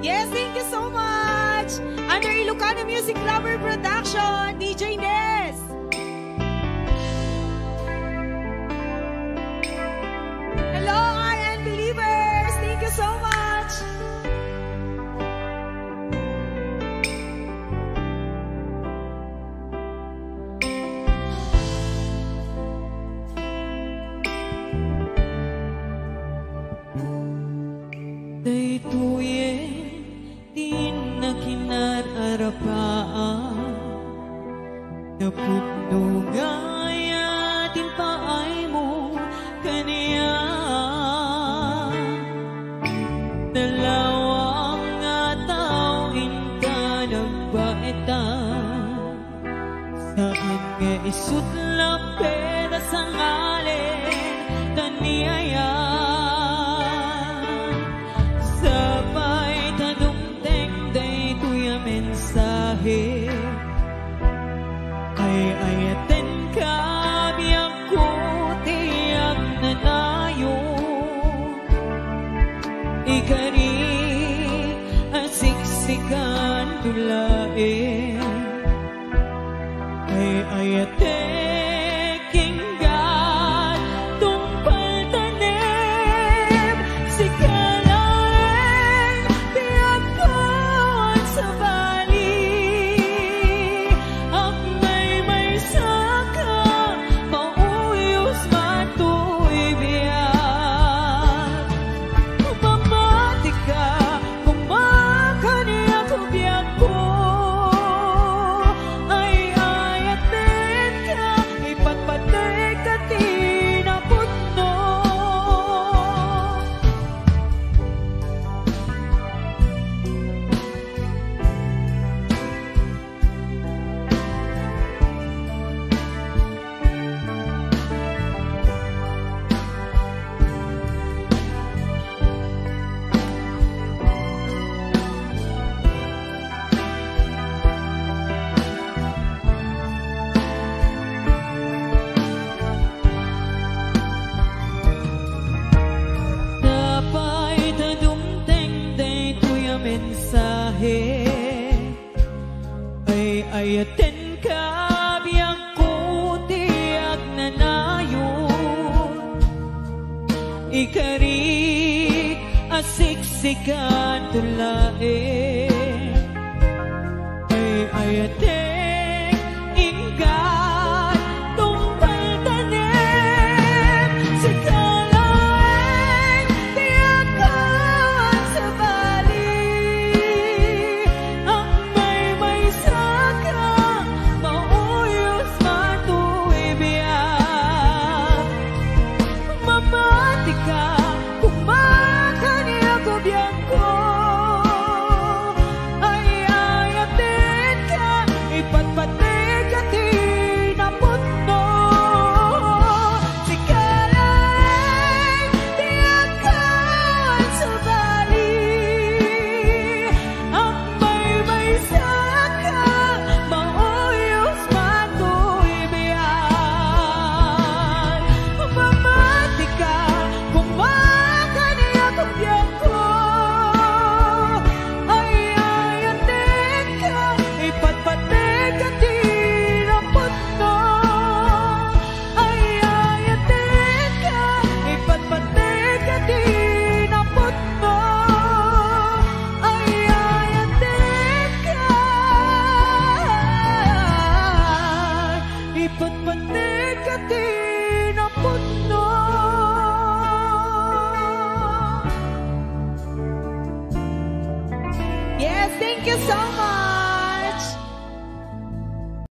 Yes, thank you so much. Under Ilocano Music Lover Production, DJ Ness. Hello, RN Believers. Thank you so much. Daytoyen din na kinararapaan na putnugaya din paay mo kaniya dalawang nga tawin ka nagbaitan saan nga isutlang pera sa ngalin kaniyaya mensahe ay ayaten ka biyang kutiyak na nayo ikari asiksikan tulain ay ayaten kinggan tungpal tanim sikalain biyang kawan sa ay ayaten ka biyang kutiyak na nayon ikari asiksikan tulain ay ayaten inggan tungpal tanim sikalain tiyakawan sa bali ang may saka mauyos matuibiyang mamati ka kumakani ako biyang ko ay ayatin ka ipatpatig ka tinapot mo sikalain tiyakawan sa bali ang may saka mauyos matuibiyang mamati ka kumakani ako biyang ko ay ayatin ka ipatpatig ka tinapot mo ay ayatin ka ipatpatig ka tinapot mo ay ayatin ka ipatpatig ka tinapot mo. Yes, thank you so much.